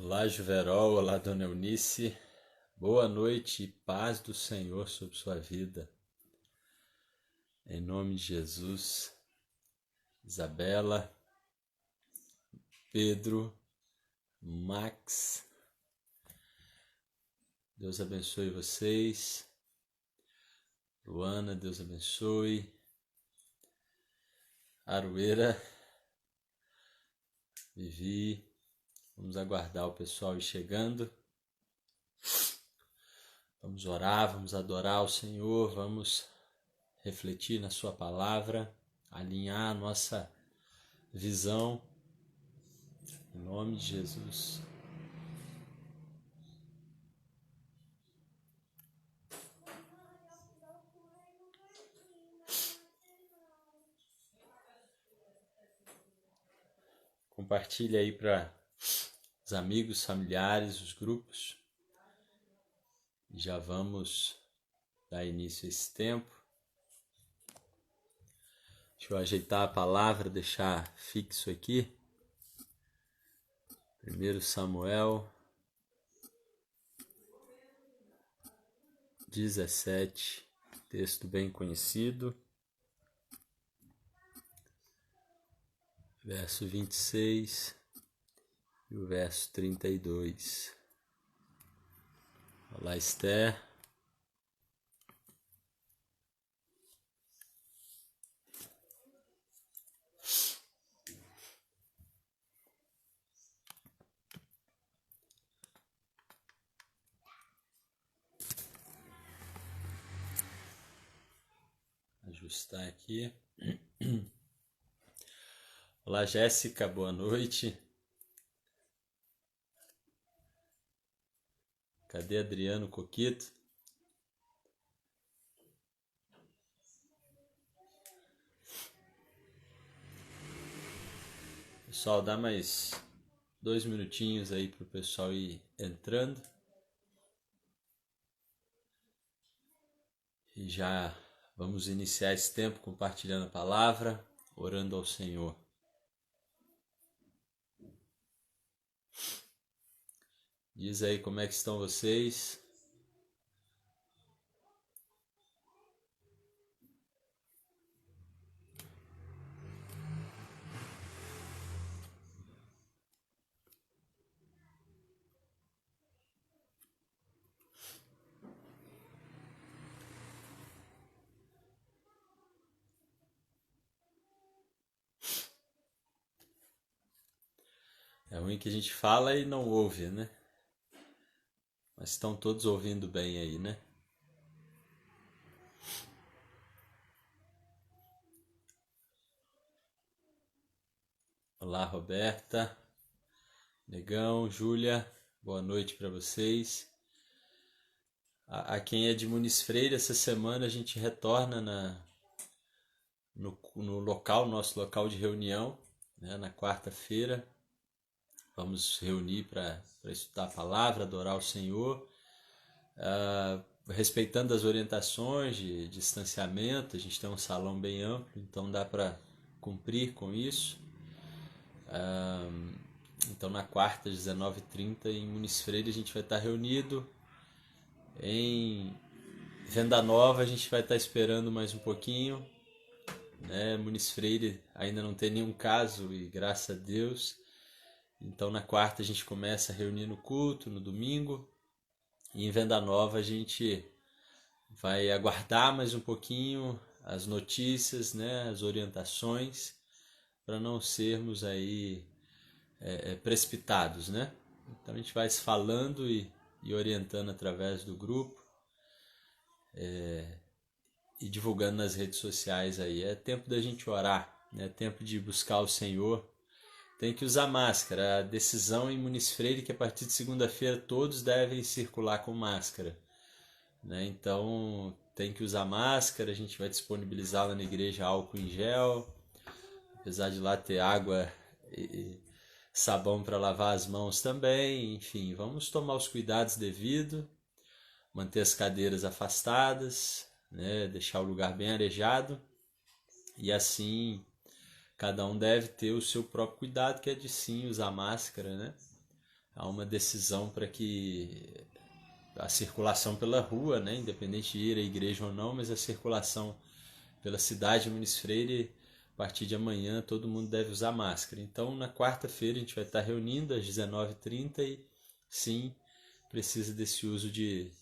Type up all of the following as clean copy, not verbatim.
Olá, Juverol, olá, Dona Eunice. Boa noite e paz do Senhor sobre sua vida. Em nome de Jesus, Isabela, Pedro, Max, Deus abençoe vocês. Luana, Deus abençoe. Arueira, Vivi. Vamos aguardar o pessoal ir chegando. Vamos orar, vamos adorar o Senhor, vamos refletir na sua palavra, alinhar a nossa visão, em nome de Jesus. Compartilhe aí para os amigos, familiares, os grupos. Já vamos dar início a esse tempo. Deixa eu ajeitar a palavra, deixar fixo aqui. 1 Samuel 17, texto bem conhecido. Verso 26 e o verso 32. Olá, Esther. Ajustar aqui. Olá, Jéssica, boa noite. Cadê Adriano Coquito? Pessoal, dá mais 2 minutinhos aí para o pessoal ir entrando. E já vamos iniciar esse tempo compartilhando a palavra, orando ao Senhor. Diz aí como é que estão vocês. É ruim que a gente fala e não ouve, né? Mas estão todos ouvindo bem aí, né? Olá, Roberta, Negão, Júlia, boa noite para vocês. A quem é de Muniz Freire, essa semana a gente retorna no local, nosso local de reunião, né, na quarta-feira. Vamos reunir para estudar a palavra, adorar o Senhor, respeitando as orientações de distanciamento. A gente tem um salão bem amplo, então dá para cumprir com isso. Então na quarta, 19h30, em Muniz Freire, a gente vai estar reunido. Em Venda Nova a gente vai estar esperando mais um pouquinho, né? Muniz Freire ainda não tem nenhum caso e graças a Deus. Então na quarta a gente começa a reunir no culto, no domingo. E em Venda Nova a gente vai aguardar mais um pouquinho as notícias, né? As orientações, para não sermos aí precipitados, né? Então a gente vai se falando e orientando através do grupo e divulgando nas redes sociais aí. É tempo da gente orar, né? É tempo de buscar o Senhor. Tem que usar máscara. A decisão em Muniz Freire que a partir de segunda-feira todos devem circular com máscara, né? Então tem que usar máscara. A gente vai disponibilizar lá na igreja álcool em gel, apesar de lá ter água e sabão para lavar as mãos também. Enfim, vamos tomar os cuidados devidos, manter as cadeiras afastadas, né? Deixar o lugar bem arejado, e assim cada um deve ter o seu próprio cuidado, que é de sim usar máscara, né? há uma decisão para que a circulação pela rua, né, independente de ir à igreja ou não, mas a circulação pela cidade de Muniz Freire, a partir de amanhã, todo mundo deve usar máscara. Então, na quarta-feira, a gente vai estar reunindo às 19h30 e, sim, precisa desse uso de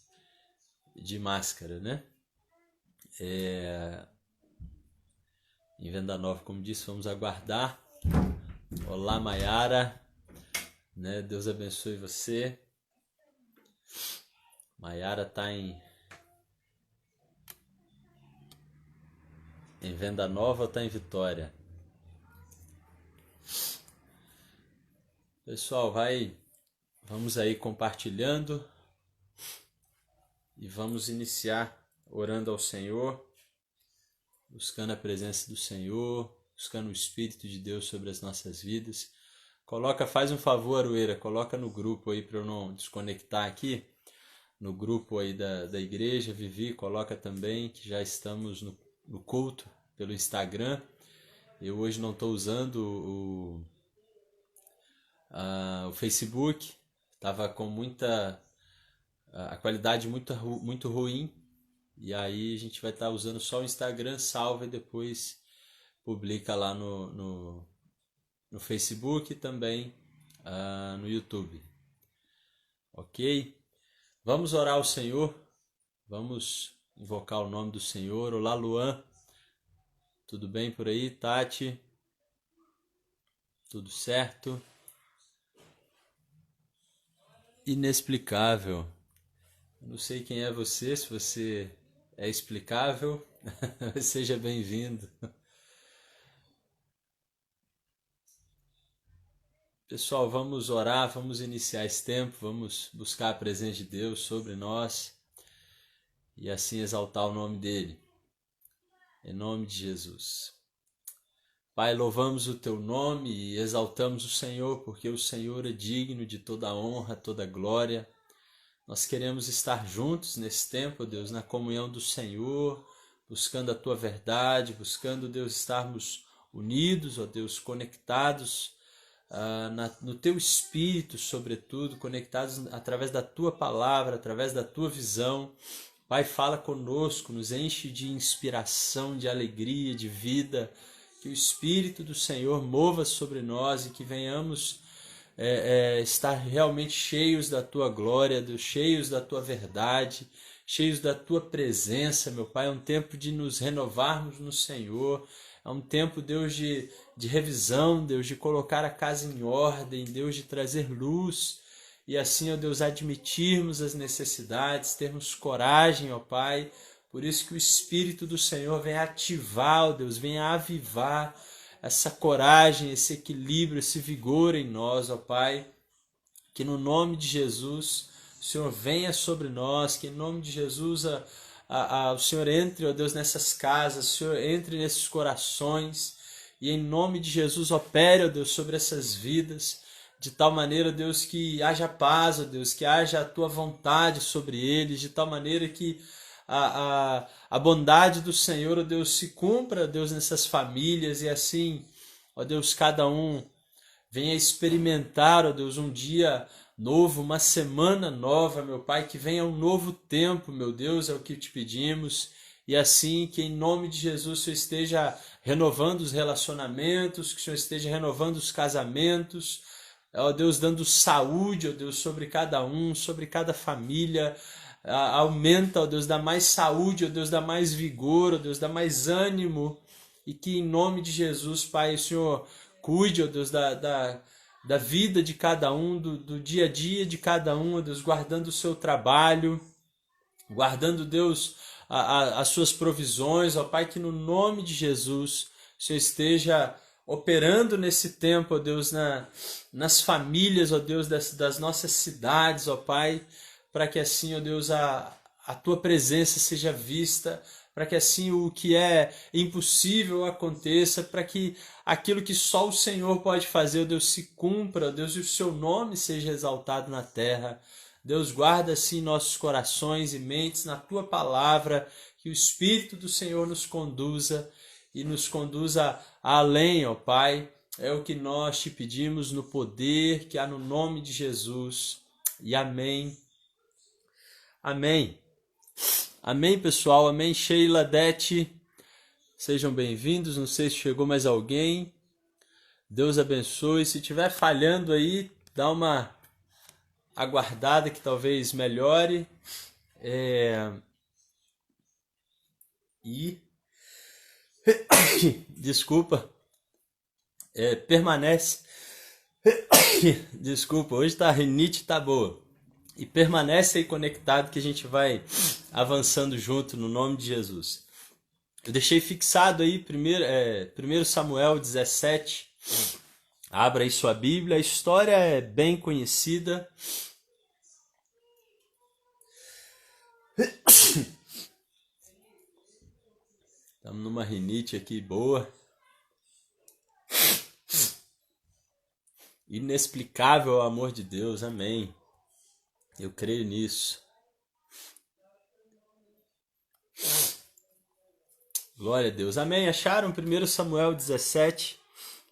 máscara, né? Em Venda Nova, como disse, vamos aguardar. Olá, Maiara, né? Deus abençoe você. Maiara está em Venda Nova ou está em Vitória? Pessoal, vamos aí compartilhando e vamos iniciar orando ao Senhor, buscando a presença do Senhor, buscando o Espírito de Deus sobre as nossas vidas. Faz um favor, Arueira, coloca no grupo aí para eu não desconectar aqui, no grupo aí da igreja. Vivi, coloca também que já estamos no culto pelo Instagram. Eu hoje não estou usando o Facebook, estava com a qualidade muito ruim, e aí a gente vai estar usando só o Instagram, salva e depois publica lá no Facebook e também no YouTube. Ok? Vamos orar ao Senhor, vamos invocar o nome do Senhor. Olá, Luan, tudo bem por aí? Tati, tudo certo? Inexplicável. Eu não sei quem é você, se você é explicável, seja bem-vindo. Pessoal, vamos orar, vamos iniciar esse tempo, vamos buscar a presença de Deus sobre nós e assim exaltar o nome dele. Em nome de Jesus. Pai, louvamos o teu nome e exaltamos o Senhor, porque o Senhor é digno de toda a honra, toda a glória. Nós queremos estar juntos nesse tempo, Deus, na comunhão do Senhor, buscando a tua verdade, buscando, Deus, estarmos unidos, ó Deus, conectados no teu Espírito, sobretudo, conectados através da tua palavra, através da tua visão. Pai, fala conosco, nos enche de inspiração, de alegria, de vida, que o Espírito do Senhor mova sobre nós e que venhamos estar realmente cheios da tua glória, Deus, cheios da tua verdade, cheios da tua presença, meu Pai. É um tempo de nos renovarmos no Senhor, é um tempo, Deus, de revisão, Deus, de colocar a casa em ordem, Deus, de trazer luz e assim, ó Deus, admitirmos as necessidades, termos coragem, ó Pai. Por isso que o Espírito do Senhor vem ativar, ó Deus, vem avivar essa coragem, esse equilíbrio, esse vigor em nós, ó Pai. Que no nome de Jesus o Senhor venha sobre nós, que em nome de Jesus o Senhor entre, ó Deus, nessas casas, o Senhor entre nesses corações e em nome de Jesus opere, ó Deus, sobre essas vidas, de tal maneira, Deus, que haja paz, ó Deus, que haja a tua vontade sobre eles, de tal maneira que a bondade do Senhor, ó Deus, se cumpra, ó Deus, nessas famílias e assim, ó Deus, cada um venha experimentar, ó Deus, um dia novo, uma semana nova, meu Pai, que venha um novo tempo, meu Deus, é o que te pedimos. E assim, que em nome de Jesus o Senhor esteja renovando os relacionamentos, que o Senhor esteja renovando os casamentos, ó Deus, dando saúde, ó Deus, sobre cada um, sobre cada família. Aumenta, ó Deus, dá mais saúde, ó Deus, dá mais vigor, ó Deus, dá mais ânimo. E que em nome de Jesus, Pai, o Senhor cuide, ó Deus, da vida de cada um, do dia a dia de cada um, ó Deus, guardando o seu trabalho, guardando, Deus, as suas provisões, ó Pai, que no nome de Jesus o Senhor esteja operando nesse tempo, ó Deus, nas famílias, ó Deus, das nossas cidades, ó Pai, para que assim, ó Deus, a tua presença seja vista, para que assim o que é impossível aconteça, para que aquilo que só o Senhor pode fazer, ó Deus, se cumpra, ó Deus, e o seu nome seja exaltado na terra. Deus, guarda assim nossos corações e mentes na tua palavra, que o Espírito do Senhor nos conduza e nos conduza além, ó Pai, É o que nós te pedimos no poder que há no nome de Jesus. E amém. Amém. Amém, pessoal. Amém, Sheila, Dete. Sejam bem-vindos. Não sei se chegou mais alguém. Deus abençoe. Se estiver falhando aí, dá uma aguardada que talvez melhore. E desculpa. Permanece. Desculpa, hoje a rinite tá boa. E permanece aí conectado que a gente vai avançando junto no nome de Jesus. Eu deixei fixado aí 1 Samuel 17. Abra aí sua Bíblia. A história é bem conhecida. Estamos numa rinite aqui boa. Inexplicável o amor de Deus. Amém. Eu creio nisso. Glória a Deus. Amém. Acharam 1 Samuel 17,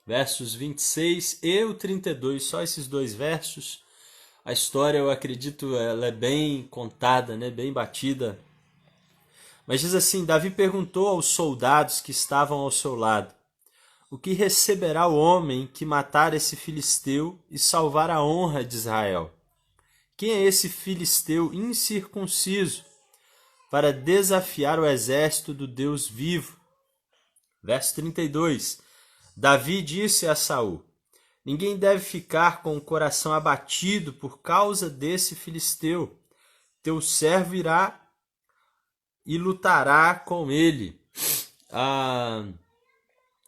versos 26 e o 32. Só esses dois versos. A história, eu acredito, ela é bem contada, né? Bem batida. Mas diz assim: Davi perguntou aos soldados que estavam ao seu lado: o que receberá o homem que matar esse filisteu e salvar a honra de Israel? Quem é esse filisteu incircunciso para desafiar o exército do Deus vivo? Verso 32. Davi disse a Saul: ninguém deve ficar com o coração abatido por causa desse filisteu. Teu servo irá e lutará com ele.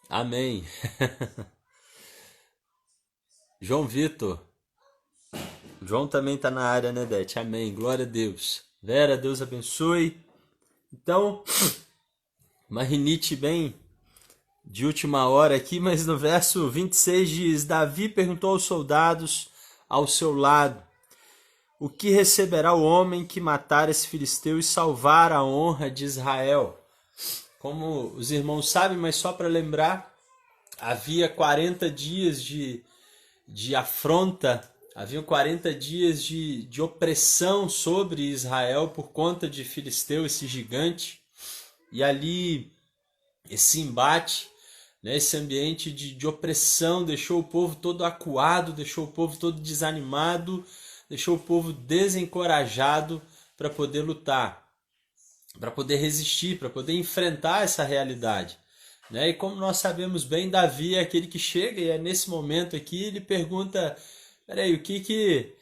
Amém. João Vitor. João também está na área, né, Dete? Amém. Glória a Deus. Vera, Deus abençoe. Então, uma rinite bem de última hora aqui, mas no verso 26 diz: Davi perguntou aos soldados ao seu lado: o que receberá o homem que matar esse filisteu e salvar a honra de Israel? Como os irmãos sabem, mas só para lembrar, havia 40 dias de afronta, haviam 40 dias de opressão sobre Israel por conta de Filisteu, esse gigante. E ali, esse embate, né, esse ambiente de opressão deixou o povo todo acuado, deixou o povo todo desanimado, deixou o povo desencorajado para poder lutar, para poder resistir, para poder enfrentar essa realidade. Né? E como nós sabemos bem, Davi é aquele que chega e é nesse momento aqui, ele pergunta: peraí, o que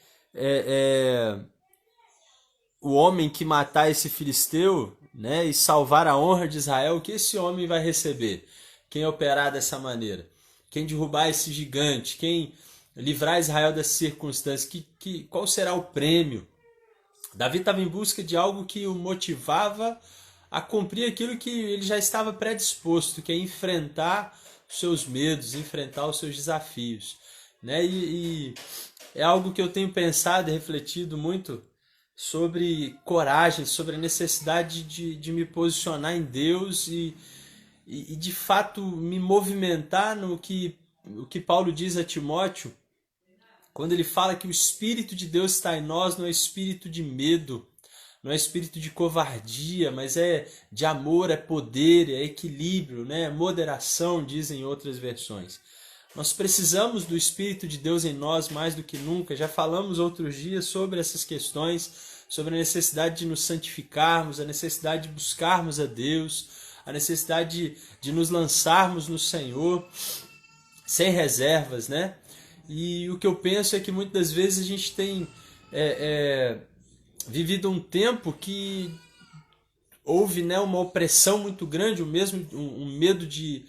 o homem que matar esse filisteu, né, e salvar a honra de Israel, o que esse homem vai receber? Quem operar dessa maneira? Quem derrubar esse gigante? Quem livrar Israel dessas circunstâncias? Qual será o prêmio? Davi estava em busca de algo que o motivava a cumprir aquilo que ele já estava predisposto, que é enfrentar os seus medos, enfrentar os seus desafios. Né? E é algo que eu tenho pensado e refletido muito sobre coragem, sobre a necessidade de me posicionar em Deus e de fato me movimentar no que o que Paulo diz a Timóteo, quando ele fala que o Espírito de Deus está em nós, não é espírito de medo, não é espírito de covardia, mas é de amor, é poder, é equilíbrio, né? É moderação, dizem outras versões. Nós precisamos do Espírito de Deus em nós mais do que nunca. Já falamos outros dias sobre essas questões, sobre a necessidade de nos santificarmos, a necessidade de buscarmos a Deus, a necessidade de nos lançarmos no Senhor sem reservas, né? E o que eu penso é que muitas das vezes a gente tem vivido um tempo que houve, né, uma opressão muito grande, um medo de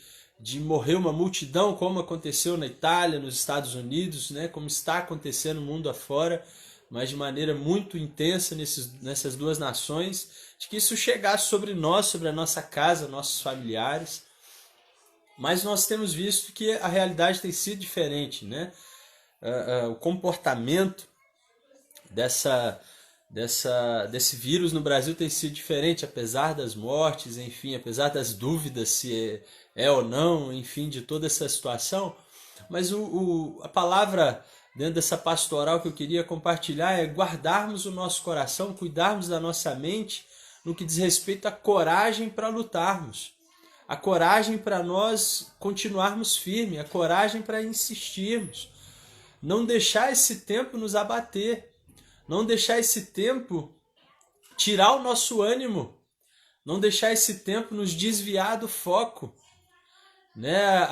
morrer uma multidão, como aconteceu na Itália, nos Estados Unidos, né, como está acontecendo no mundo afora, mas de maneira muito intensa nessas duas nações, de que isso chegasse sobre nós, sobre a nossa casa, nossos familiares. Mas nós temos visto que a realidade tem sido diferente, né? O comportamento desse vírus no Brasil tem sido diferente, apesar das mortes, enfim, apesar das dúvidas se é ou não, enfim, de toda essa situação. Mas a palavra dentro dessa pastoral que eu queria compartilhar é guardarmos o nosso coração, cuidarmos da nossa mente no que diz respeito à coragem para lutarmos, a coragem para nós continuarmos firmes, a coragem para insistirmos, não deixar esse tempo nos abater, não deixar esse tempo tirar o nosso ânimo, não deixar esse tempo nos desviar do foco, né?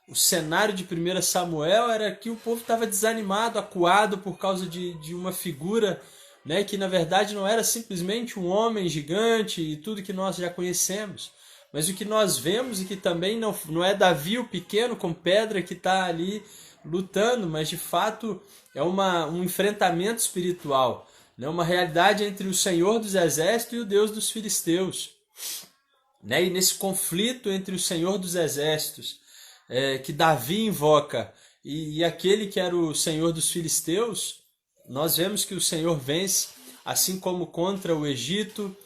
O cenário de 1 Samuel era que o povo estava desanimado, acuado por causa de uma figura, né, que na verdade não era simplesmente um homem gigante e tudo que nós já conhecemos, mas o que nós vemos e que também não é Davi o pequeno com pedra que está ali lutando, mas de fato é um enfrentamento espiritual, né, uma realidade entre o Senhor dos Exércitos e o Deus dos Filisteus. Né? E nesse conflito entre o Senhor dos Exércitos, que Davi invoca, e aquele que era o Senhor dos Filisteus, nós vemos que o Senhor vence, assim como contra o Egito,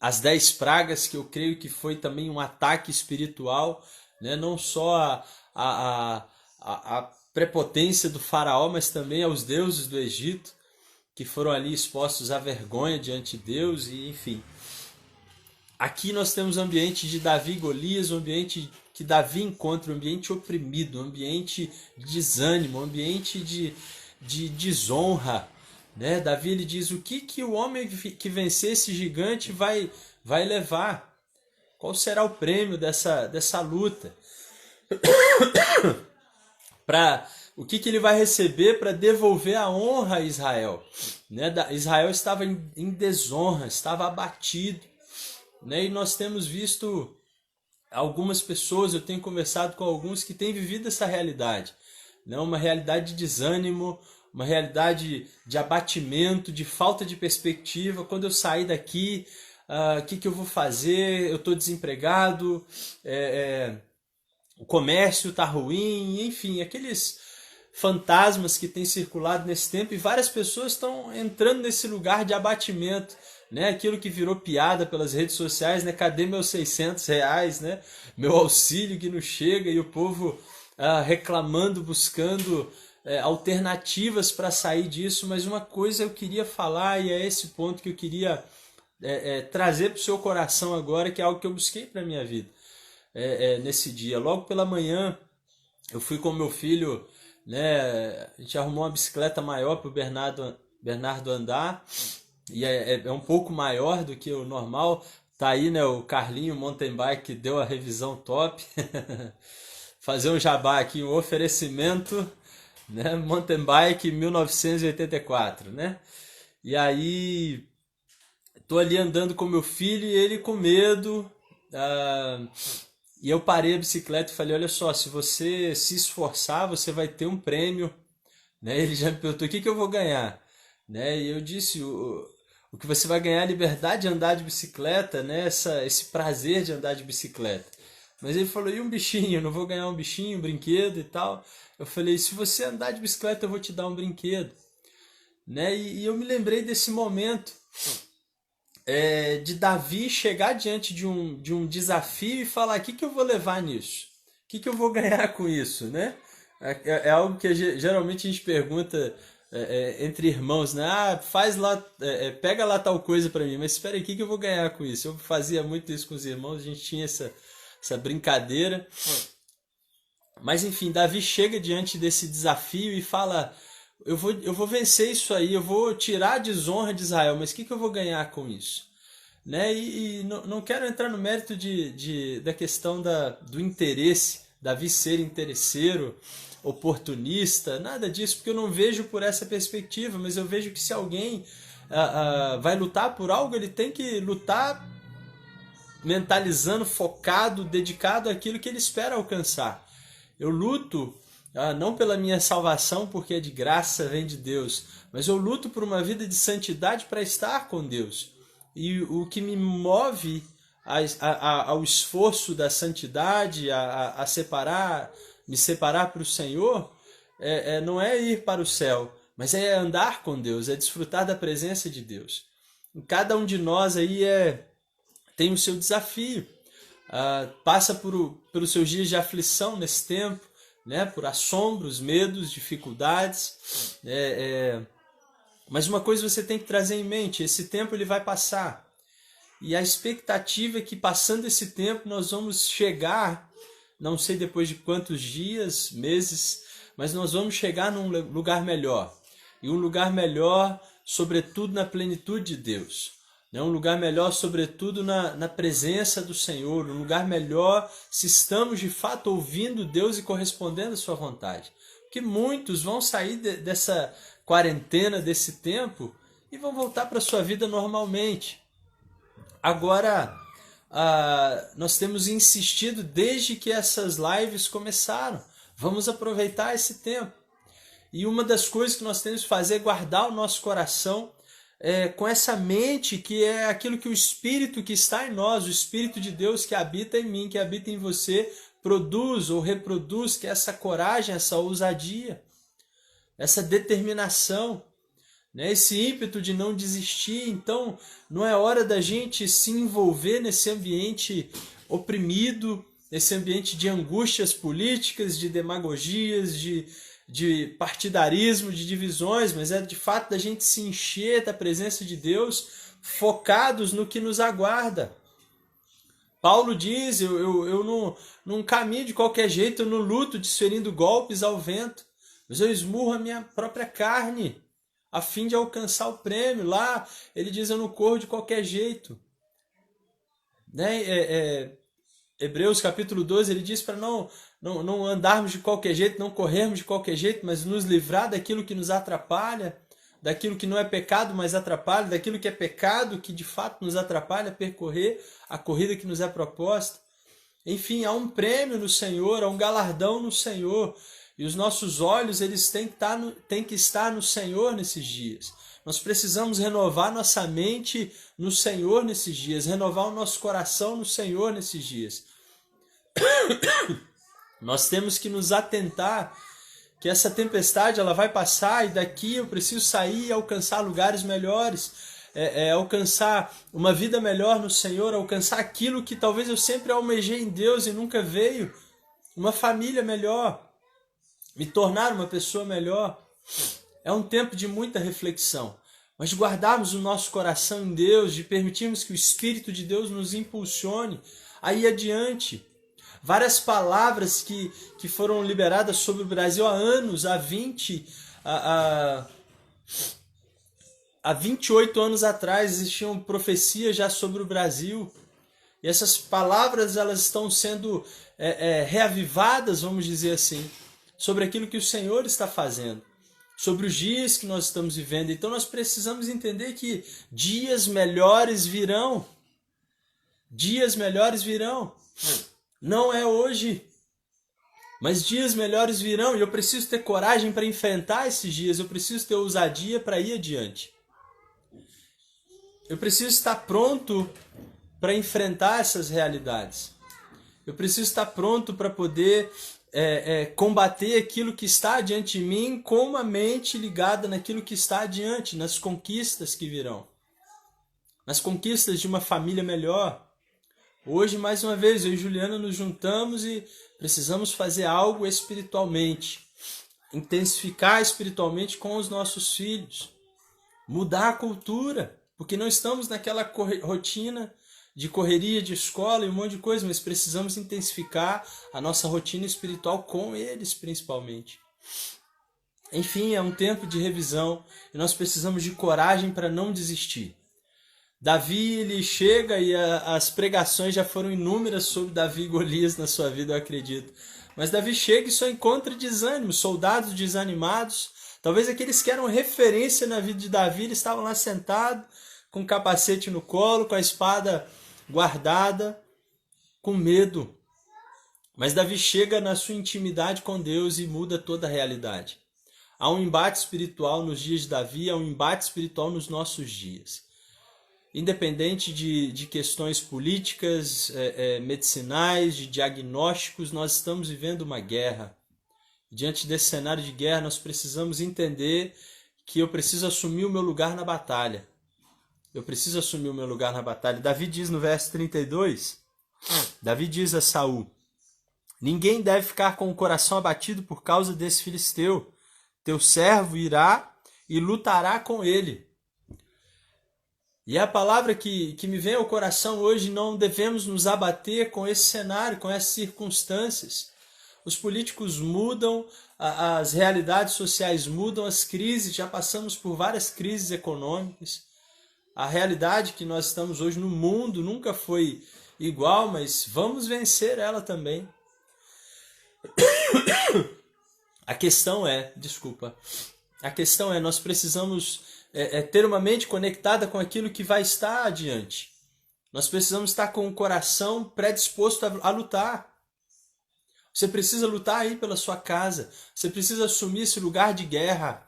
as 10 pragas, que eu creio que foi também um ataque espiritual, né? Não só a prepotência do faraó, mas também aos deuses do Egito, que foram ali expostos à vergonha diante de Deus, e enfim. Aqui nós temos o ambiente de Davi e Golias, um ambiente que Davi encontra, um ambiente oprimido, um ambiente de desânimo, um ambiente de desonra. Né? Davi ele diz, o que o homem que vencer esse gigante vai levar? Qual será o prêmio dessa luta? O que ele vai receber para devolver a honra a Israel? Né? Israel estava em desonra, estava abatido. Né? E nós temos visto algumas pessoas, eu tenho conversado com alguns que têm vivido essa realidade, né? Uma realidade de desânimo, uma realidade de abatimento, de falta de perspectiva. Quando eu sair daqui, o que eu vou fazer? Eu estou desempregado, o comércio está ruim, enfim, aqueles fantasmas que têm circulado nesse tempo, e várias pessoas estão entrando nesse lugar de abatimento, né? Aquilo que virou piada pelas redes sociais, né? Cadê meus R$ 600, né? Meu auxílio que não chega, e o povo reclamando, buscando alternativas para sair disso. Mas uma coisa eu queria falar, e é esse ponto que eu queria trazer para o seu coração agora, que é algo que eu busquei para a minha vida nesse dia. Logo pela manhã eu fui com meu filho, né? A gente arrumou uma bicicleta maior para o Bernardo andar, e é um pouco maior do que o normal. Tá aí, né, o Carlinho Mountain Bike, que deu a revisão top. Fazer um jabá aqui, um oferecimento, né, Mountain Bike 1984, né? E aí tô ali andando com meu filho e ele com medo, e eu parei a bicicleta e falei, olha só, se você se esforçar, você vai ter um prêmio, né? Ele já me perguntou, o que eu vou ganhar? Né? E eu disse, o que você vai ganhar é a liberdade de andar de bicicleta, né? Esse prazer de andar de bicicleta. Mas ele falou, e um bichinho? Eu não vou ganhar um bichinho, um brinquedo e tal? Eu falei, se você andar de bicicleta, eu vou te dar um brinquedo. Né? E eu me lembrei desse momento de Davi chegar diante de um desafio e falar, o que eu vou levar nisso? O que eu vou ganhar com isso? Né? É algo que geralmente a gente pergunta entre irmãos, né? Faz lá, pega lá tal coisa para mim, mas espera aí, o que eu vou ganhar com isso? Eu fazia muito isso com os irmãos, a gente tinha essa brincadeira. Mas enfim, Davi chega diante desse desafio e fala, eu vou vencer isso aí, eu vou tirar a desonra de Israel, mas o que eu vou ganhar com isso? Né? E não quero entrar no mérito da questão do interesse, Davi ser interesseiro, oportunista, nada disso, porque eu não vejo por essa perspectiva, mas eu vejo que se alguém vai lutar por algo, ele tem que lutar mentalizando, focado, dedicado àquilo que ele espera alcançar. Eu luto não pela minha salvação, porque é de graça, vem de Deus, mas eu luto por uma vida de santidade para estar com Deus. E o que me move ao esforço da santidade, me separar para o Senhor, não é ir para o céu, mas é andar com Deus, é desfrutar da presença de Deus. E cada um de nós aí tem o seu desafio. passa pelos seus dias de aflição nesse tempo, né? Por assombros, medos, dificuldades. Mas uma coisa você tem que trazer em mente: esse tempo ele vai passar. E a expectativa é que, passando esse tempo, nós vamos chegar, não sei depois de quantos dias, meses, mas nós vamos chegar num lugar melhor. E um lugar melhor, sobretudo, na plenitude de Deus. Um lugar melhor, sobretudo, na presença do Senhor. Um lugar melhor se estamos, de fato, ouvindo Deus e correspondendo à sua vontade. Porque muitos vão sair dessa quarentena, desse tempo, e vão voltar para a sua vida normalmente. Agora, nós temos insistido desde que essas lives começaram. Vamos aproveitar esse tempo. E uma das coisas que nós temos que fazer é guardar o nosso coração com essa mente, que é aquilo que o Espírito que está em nós, o Espírito de Deus que habita em mim, que habita em você, produz ou reproduz, que é essa coragem, essa ousadia, essa determinação, esse ímpeto de não desistir. Então, não é hora da gente se envolver nesse ambiente oprimido, nesse ambiente de angústias políticas, de demagogias, de partidarismo, de divisões, mas é de fato da gente se encher da presença de Deus, focados no que nos aguarda. Paulo diz: eu não caminho de qualquer jeito, eu não luto desferindo golpes ao vento, mas eu esmurro a minha própria carne, a fim de alcançar o prêmio. Lá ele diz: eu não corro de qualquer jeito. Hebreus capítulo 12, ele diz para não andarmos de qualquer jeito, não corrermos de qualquer jeito, mas nos livrar daquilo que nos atrapalha, daquilo que não é pecado, mas atrapalha, daquilo que é pecado, que de fato nos atrapalha a percorrer a corrida que nos é proposta. Enfim, há um prêmio no Senhor, há um galardão no Senhor. E os nossos olhos eles têm que estar no Senhor nesses dias. Nós precisamos renovar nossa mente no Senhor nesses dias, renovar o nosso coração no Senhor nesses dias. Nós temos que nos atentar que essa tempestade ela vai passar, e daqui eu preciso sair e alcançar lugares melhores, alcançar uma vida melhor no Senhor, alcançar aquilo que talvez eu sempre almejei em Deus e nunca veio, uma família melhor, me tornar uma pessoa melhor. É um tempo de muita reflexão, mas de guardarmos o nosso coração em Deus, de permitirmos que o Espírito de Deus nos impulsione a ir adiante. Várias palavras que foram liberadas sobre o Brasil há anos, há 28 anos atrás, existiam profecias já sobre o Brasil. E essas palavras elas estão sendo reavivadas, vamos dizer assim, sobre aquilo que o Senhor está fazendo, sobre os dias que nós estamos vivendo. Então nós precisamos entender que dias melhores virão. Dias melhores virão. Não é hoje, mas dias melhores virão, e eu preciso ter coragem para enfrentar esses dias, eu preciso ter ousadia para ir adiante. Eu preciso estar pronto para enfrentar essas realidades. Eu preciso estar pronto para poder combater aquilo que está diante de mim com uma mente ligada naquilo que está adiante, nas conquistas que virão, nas conquistas de uma família melhor. Hoje, mais uma vez, eu e Juliana nos juntamos e precisamos fazer algo espiritualmente, intensificar espiritualmente com os nossos filhos, mudar a cultura, porque não estamos naquela rotina de correria, de escola e um monte de coisa, mas precisamos intensificar a nossa rotina espiritual com eles, principalmente. Enfim, é um tempo de revisão e nós precisamos de coragem para não desistir. Davi, ele chega, e as pregações já foram inúmeras sobre Davi e Golias na sua vida, eu acredito. Mas Davi chega e só encontra desânimo, soldados desanimados. Talvez aqueles que eram referência na vida de Davi, eles estavam lá sentados, com o capacete no colo, com a espada guardada, com medo. Mas Davi chega na sua intimidade com Deus e muda toda a realidade. Há um embate espiritual nos dias de Davi, há um embate espiritual nos nossos dias. Independente de questões políticas, medicinais, de diagnósticos, nós estamos vivendo uma guerra. Diante desse cenário de guerra, nós precisamos entender que eu preciso assumir o meu lugar na batalha. Eu preciso assumir o meu lugar na batalha. Davi diz no verso 32, Davi diz a Saul: ninguém deve ficar com o coração abatido por causa desse filisteu. Teu servo irá e lutará com ele. E a palavra que me vem ao coração hoje: não devemos nos abater com esse cenário, com essas circunstâncias. Os políticos mudam, as realidades sociais mudam, as crises, já passamos por várias crises econômicas. A realidade que nós estamos hoje no mundo nunca foi igual, mas vamos vencer ela também. A questão é, nós precisamos ter uma mente conectada com aquilo que vai estar adiante. Nós precisamos estar com o coração predisposto a lutar. Você precisa lutar aí pela sua casa. Você precisa assumir esse lugar de guerra.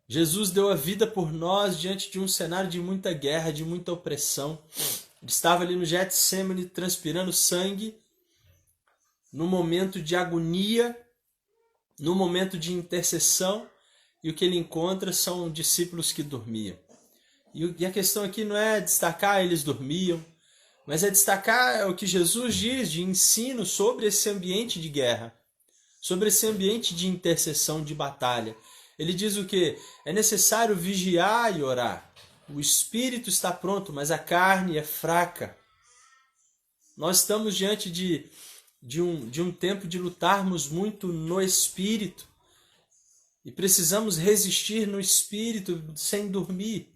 Jesus deu a vida por nós diante de um cenário de muita guerra, de muita opressão. Ele estava ali no Getsemane transpirando sangue, no momento de agonia, no momento de intercessão, e o que ele encontra são discípulos que dormiam. E a questão aqui não é destacar eles dormiam, mas é destacar o que Jesus diz de ensino sobre esse ambiente de guerra, sobre esse ambiente de intercessão, de batalha. Ele diz o quê? É necessário vigiar e orar. O espírito está pronto, mas a carne é fraca. Nós estamos diante de um tempo de lutarmos muito no espírito. E precisamos resistir no espírito sem dormir,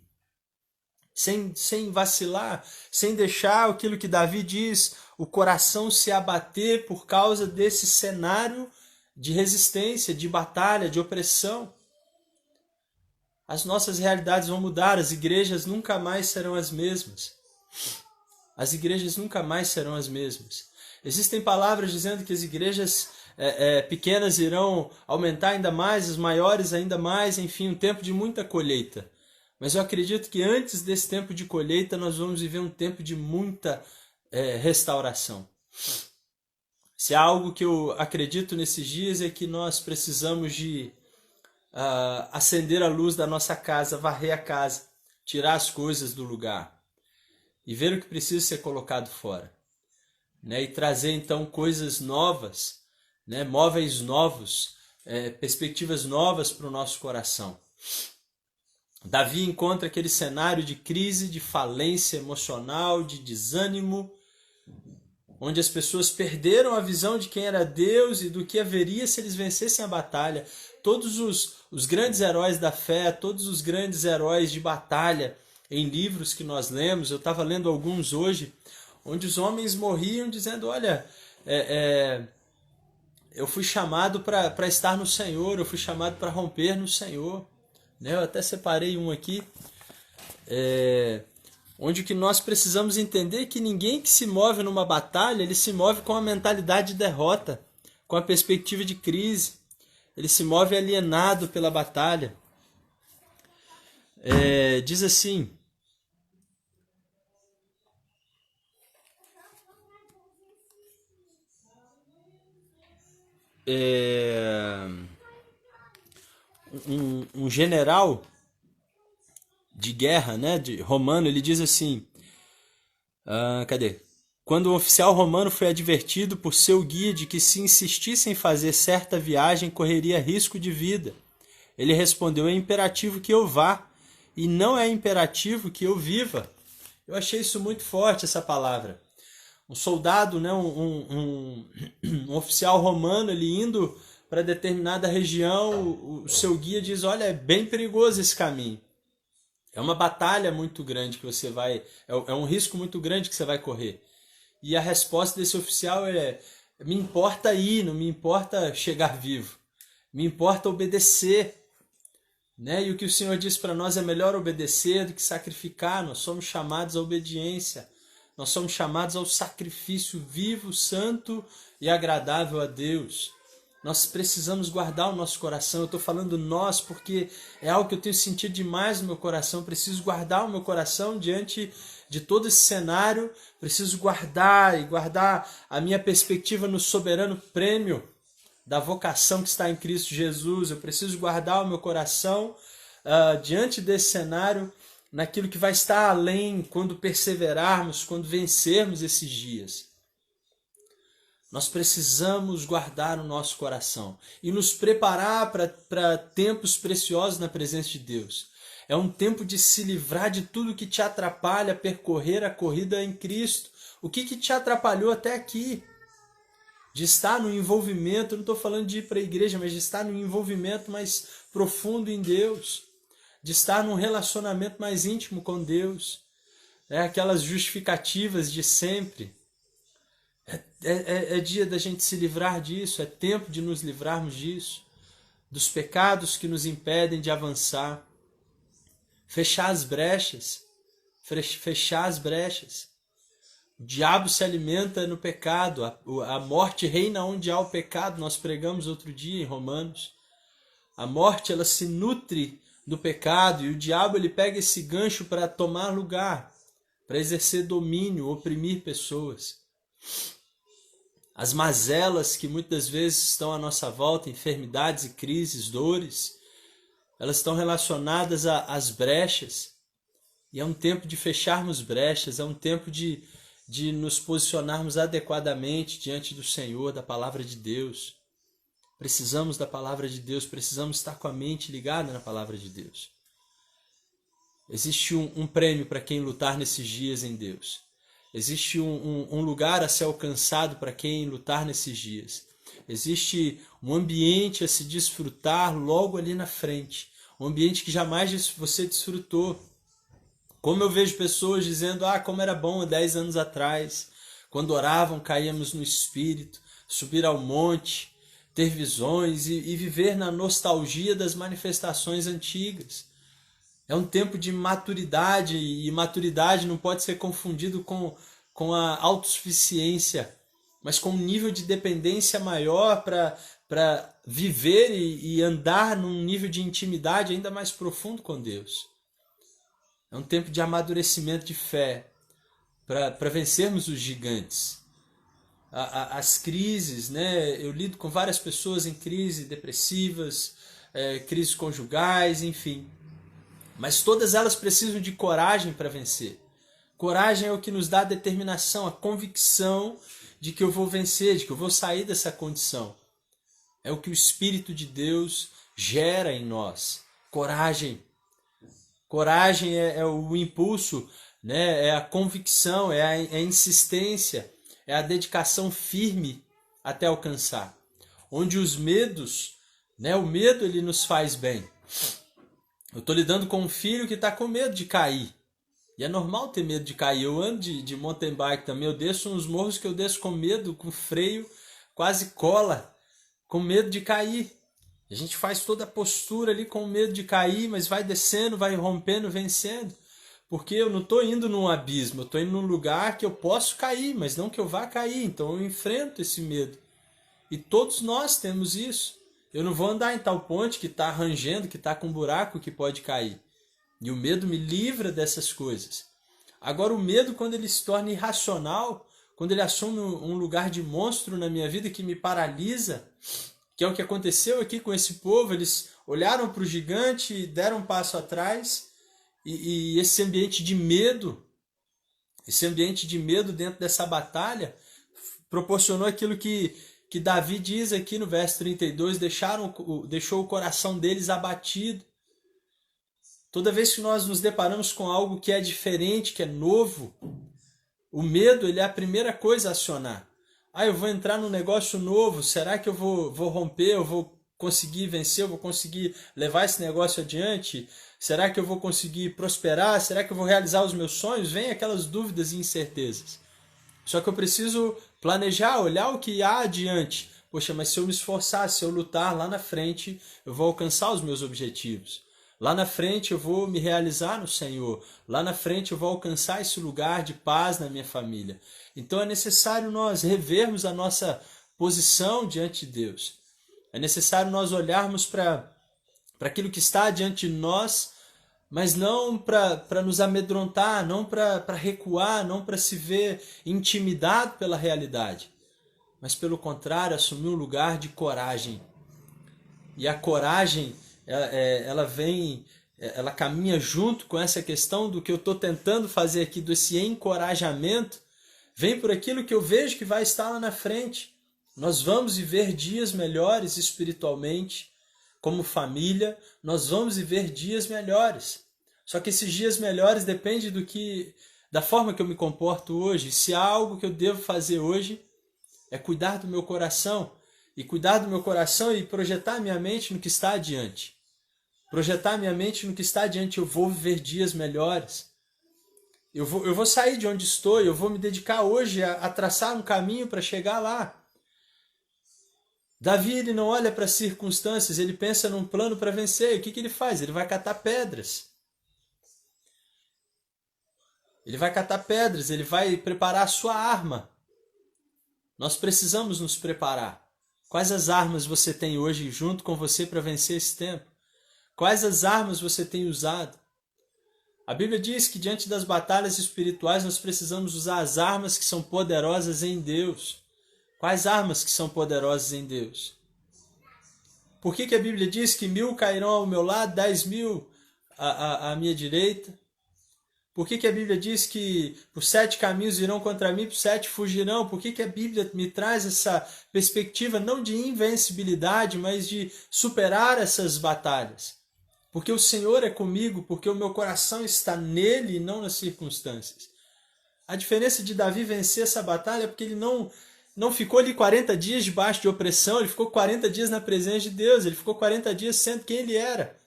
sem vacilar, sem deixar aquilo que Davi diz, o coração se abater por causa desse cenário de resistência, de batalha, de opressão. As nossas realidades vão mudar, as igrejas nunca mais serão as mesmas. As igrejas nunca mais serão as mesmas. Existem palavras dizendo que as igrejas pequenas irão aumentar ainda mais, as maiores ainda mais, enfim, um tempo de muita colheita. Mas eu acredito que antes desse tempo de colheita nós vamos viver um tempo de muita restauração. Se há algo que eu acredito nesses dias é que nós precisamos de acender a luz da nossa casa, varrer a casa, tirar as coisas do lugar e ver o que precisa ser colocado fora, né? E trazer então coisas novas, né? Móveis novos, perspectivas novas para o nosso coração. Davi encontra aquele cenário de crise, de falência emocional, de desânimo, onde as pessoas perderam a visão de quem era Deus e do que haveria se eles vencessem a batalha. Todos os grandes heróis da fé, todos os grandes heróis de batalha em livros que nós lemos, eu estava lendo alguns hoje, onde os homens morriam dizendo, olha, eu fui chamado para estar no Senhor, eu fui chamado para romper no Senhor. Eu até separei um aqui, onde o que nós precisamos entender é que ninguém que se move numa batalha, ele se move com a mentalidade de derrota, com a perspectiva de crise. Ele se move alienado pela batalha. Diz assim, um general de guerra, né, de romano, ele diz assim, quando um oficial romano foi advertido por seu guia de que se insistisse em fazer certa viagem correria risco de vida, ele respondeu, é imperativo que eu vá, e não é imperativo que eu viva. Eu achei isso muito forte, essa palavra. Um soldado, né, um oficial romano, ele indo para determinada região, o seu guia diz, olha, é bem perigoso esse caminho. É uma batalha muito grande que você vai... É um risco muito grande que você vai correr. E a resposta desse oficial me importa ir, não me importa chegar vivo. Me importa obedecer. Né? E o que o Senhor diz para nós é melhor obedecer do que sacrificar. Nós somos chamados à obediência. Nós somos chamados ao sacrifício vivo, santo e agradável a Deus. Nós precisamos guardar o nosso coração. Eu estou falando nós porque é algo que eu tenho sentido demais no meu coração. Eu preciso guardar o meu coração diante de todo esse cenário. Preciso guardar a minha perspectiva no soberano prêmio da vocação que está em Cristo Jesus. Eu preciso guardar o meu coração diante desse cenário naquilo que vai estar além quando perseverarmos, quando vencermos esses dias. Nós precisamos guardar o nosso coração e nos preparar para tempos preciosos na presença de Deus. É um tempo de se livrar de tudo que te atrapalha a percorrer a corrida em Cristo. O que te atrapalhou até aqui? De estar no envolvimento, não estou falando de ir para a igreja, mas de estar no envolvimento mais profundo em Deus. De estar num relacionamento mais íntimo com Deus. Aquelas justificativas de sempre. É dia da gente se livrar disso, é tempo de nos livrarmos disso. Dos pecados que nos impedem de avançar. Fechar as brechas. Fechar as brechas. O diabo se alimenta no pecado, a morte reina onde há o pecado, nós pregamos outro dia em Romanos. A morte, ela se nutre do pecado e o diabo ele pega esse gancho para tomar lugar, para exercer domínio, oprimir pessoas. As mazelas que muitas vezes estão à nossa volta, enfermidades e crises, dores, elas estão relacionadas às brechas. E é um tempo de fecharmos brechas, é um tempo de nos posicionarmos adequadamente diante do Senhor, da palavra de Deus. Precisamos da palavra de Deus, precisamos estar com a mente ligada na palavra de Deus. Existe um prêmio para quem lutar nesses dias em Deus. Existe um lugar a ser alcançado para quem lutar nesses dias. Existe um ambiente a se desfrutar logo ali na frente. Um ambiente que jamais você desfrutou. Como eu vejo pessoas dizendo, como era bom há 10 anos atrás, quando oravam, caíamos no espírito, subir ao monte, ter visões e viver na nostalgia das manifestações antigas. É um tempo de maturidade e maturidade não pode ser confundido com a autossuficiência, mas com um nível de dependência maior para viver e andar num nível de intimidade ainda mais profundo com Deus. É um tempo de amadurecimento de fé para vencermos os gigantes. As crises, né? Eu lido com várias pessoas em crise, depressivas, crises conjugais, enfim. Mas todas elas precisam de coragem para vencer. Coragem é o que nos dá a determinação, a convicção de que eu vou vencer, de que eu vou sair dessa condição. É o que o Espírito de Deus gera em nós. Coragem. Coragem é o impulso, né? É a convicção, é a insistência, é a dedicação firme até alcançar. Onde os medos, né? O medo ele nos faz bem. Eu estou lidando com um filho que está com medo de cair. E é normal ter medo de cair. Eu ando de mountain bike também. Eu desço uns morros que eu desço com medo, com freio, quase cola, com medo de cair. A gente faz toda a postura ali com medo de cair, mas vai descendo, vai rompendo, vencendo. Porque eu não estou indo num abismo, eu estou indo num lugar que eu posso cair, mas não que eu vá cair. Então eu enfrento esse medo. E todos nós temos isso. Eu não vou andar em tal ponte que está rangendo, que está com buraco, que pode cair. E o medo me livra dessas coisas. Agora o medo, quando ele se torna irracional, quando ele assume um lugar de monstro na minha vida que me paralisa, que é o que aconteceu aqui com esse povo, eles olharam para o gigante e deram um passo atrás, e esse ambiente de medo dentro dessa batalha, proporcionou aquilo que Davi diz aqui no verso 32, deixou o coração deles abatido. Toda vez que nós nos deparamos com algo que é diferente, que é novo, o medo ele é a primeira coisa a acionar. Eu vou entrar num negócio novo, será que eu vou romper, eu vou conseguir vencer, eu vou conseguir levar esse negócio adiante? Será que eu vou conseguir prosperar? Será que eu vou realizar os meus sonhos? Vem aquelas dúvidas e incertezas. Só que eu preciso planejar, olhar o que há adiante. Poxa, mas se eu me esforçar, se eu lutar lá na frente, eu vou alcançar os meus objetivos. Lá na frente eu vou me realizar no Senhor. Lá na frente eu vou alcançar esse lugar de paz na minha família. Então é necessário nós revermos a nossa posição diante de Deus. É necessário nós olharmos para aquilo que está diante de nós, mas não para nos amedrontar, não para recuar, não para se ver intimidado pela realidade, mas pelo contrário, assumir um lugar de coragem. E a coragem ela vem ela caminha junto com essa questão do que eu estou tentando fazer aqui, desse encorajamento, vem por aquilo que eu vejo que vai estar lá na frente. Nós vamos viver dias melhores espiritualmente, como família, nós vamos viver dias melhores. Só que esses dias melhores dependem da forma que eu me comporto hoje. Se há algo que eu devo fazer hoje, é cuidar do meu coração. E cuidar do meu coração e projetar minha mente no que está adiante. Projetar minha mente no que está adiante, eu vou viver dias melhores. Eu vou sair de onde estou, eu vou me dedicar hoje a traçar um caminho para chegar lá. Davi, ele não olha para as circunstâncias, ele pensa num plano para vencer. E o que ele faz? Ele vai catar pedras. Ele vai catar pedras, ele vai preparar a sua arma. Nós precisamos nos preparar. Quais as armas você tem hoje junto com você para vencer esse tempo? Quais as armas você tem usado? A Bíblia diz que diante das batalhas espirituais nós precisamos usar as armas que são poderosas em Deus. Quais armas que são poderosas em Deus? Por que a Bíblia diz que 1000 cairão ao meu lado, 10.000 à minha direita? Por que a Bíblia diz que por 7 caminhos virão contra mim, por 7 fugirão? Por que a Bíblia me traz essa perspectiva não de invencibilidade, mas de superar essas batalhas? Porque o Senhor é comigo, porque o meu coração está nele e não nas circunstâncias. A diferença de Davi vencer essa batalha é porque ele não ficou ali 40 dias debaixo de opressão, ele ficou 40 dias na presença de Deus, ele ficou 40 dias sendo quem ele era.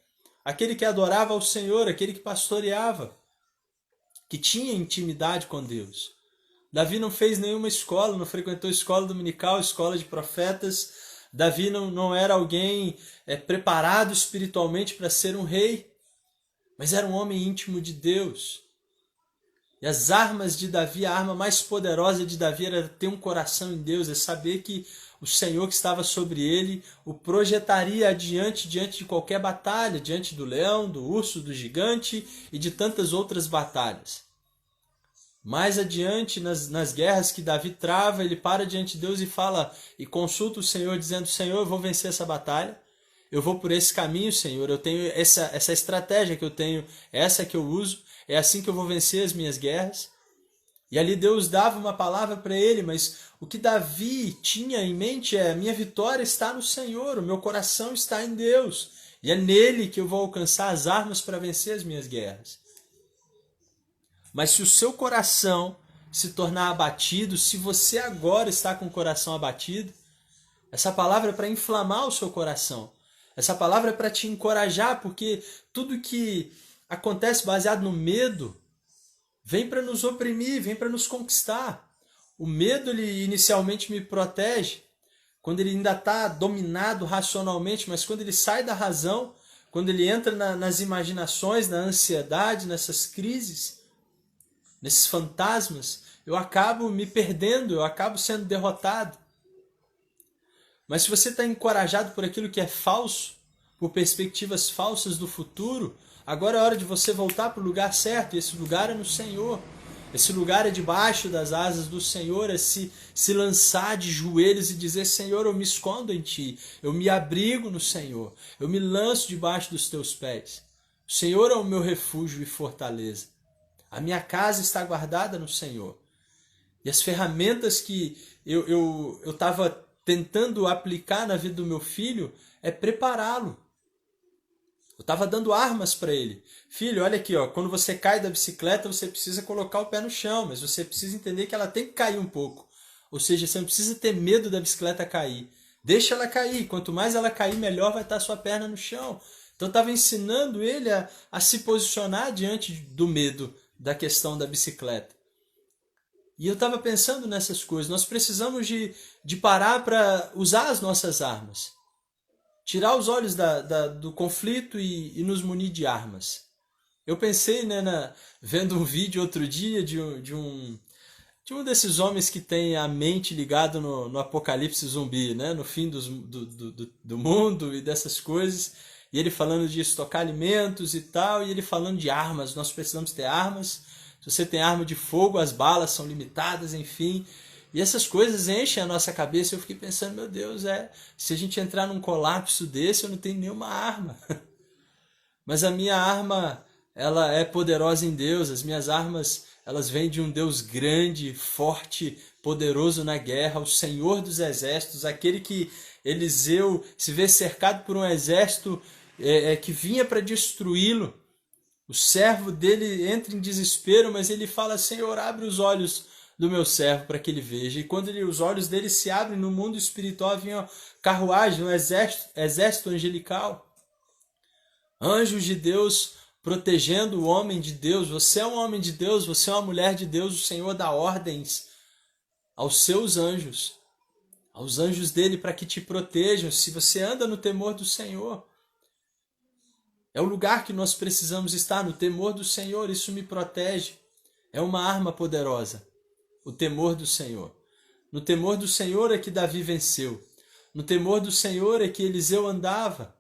Aquele que adorava ao Senhor, aquele que pastoreava, que tinha intimidade com Deus. Davi não fez nenhuma escola, não frequentou escola dominical, escola de profetas. Davi não era alguém preparado espiritualmente para ser um rei, mas era um homem íntimo de Deus. E as armas de Davi, a arma mais poderosa de Davi era ter um coração em Deus, é saber que o Senhor que estava sobre ele o projetaria adiante, diante de qualquer batalha, diante do leão, do urso, do gigante e de tantas outras batalhas. Mais adiante, nas guerras que Davi trava, ele para diante de Deus e fala, e consulta o Senhor, dizendo, Senhor, eu vou vencer essa batalha, eu vou por esse caminho, Senhor, eu tenho essa estratégia que eu tenho, essa que eu uso, é assim que eu vou vencer as minhas guerras. E ali Deus dava uma palavra para ele, mas o que Davi tinha em mente é, minha vitória está no Senhor, o meu coração está em Deus, e é nele que eu vou alcançar as armas para vencer as minhas guerras. Mas se o seu coração se tornar abatido, se você agora está com o coração abatido, essa palavra é para inflamar o seu coração. Essa palavra é para te encorajar, porque tudo que acontece baseado no medo vem para nos oprimir, vem para nos conquistar. O medo, ele inicialmente me protege, quando ele ainda está dominado racionalmente, mas quando ele sai da razão, quando ele entra nas imaginações, na ansiedade, nessas crises, nesses fantasmas, eu acabo me perdendo, eu acabo sendo derrotado. Mas se você está encorajado por aquilo que é falso, por perspectivas falsas do futuro, agora é hora de você voltar para o lugar certo, e esse lugar é no Senhor. Esse lugar é debaixo das asas do Senhor, é se lançar de joelhos e dizer, Senhor, eu me escondo em Ti, eu me abrigo no Senhor, eu me lanço debaixo dos Teus pés. O Senhor é o meu refúgio e fortaleza. A minha casa está guardada no Senhor. E as ferramentas que eu estava tentando aplicar na vida do meu filho é prepará-lo. Eu estava dando armas para ele. Filho, olha aqui, ó, quando você cai da bicicleta, você precisa colocar o pé no chão, mas você precisa entender que ela tem que cair um pouco. Ou seja, você não precisa ter medo da bicicleta cair. Deixa ela cair. Quanto mais ela cair, melhor vai estar a sua perna no chão. Então eu estava ensinando ele a se posicionar diante do medo da questão da bicicleta. E eu estava pensando nessas coisas. Nós precisamos de parar para usar as nossas armas. Tirar os olhos do conflito e nos munir de armas. Eu pensei, vendo um vídeo outro dia de um desses homens que tem a mente ligada no apocalipse zumbi, no fim do mundo e dessas coisas. E ele falando de estocar alimentos e tal, e ele falando de armas. Nós precisamos ter armas. Se você tem arma de fogo, as balas são limitadas, enfim. E essas coisas enchem a nossa cabeça. Eu fiquei pensando, meu Deus, se a gente entrar num colapso desse, eu não tenho nenhuma arma. Mas a minha arma, ela é poderosa em Deus. As minhas armas, elas vêm de um Deus grande, forte, poderoso na guerra, o Senhor dos exércitos, aquele que Eliseu se vê cercado por um exército que vinha para destruí-lo. O servo dele entra em desespero, mas ele fala: Senhor, abre os olhos do meu servo para que ele veja. E quando os olhos dele se abrem, no mundo espiritual vinha carruagem, um exército angelical. Anjos de Deus protegendo o homem de Deus. Você é um homem de Deus, você é uma mulher de Deus. O Senhor dá ordens aos seus anjos, aos anjos dele, para que te protejam. Se você anda no temor do Senhor, é o lugar que nós precisamos estar, no temor do Senhor. Isso me protege. É uma arma poderosa, o temor do Senhor. No temor do Senhor é que Davi venceu. No temor do Senhor é que Eliseu andava.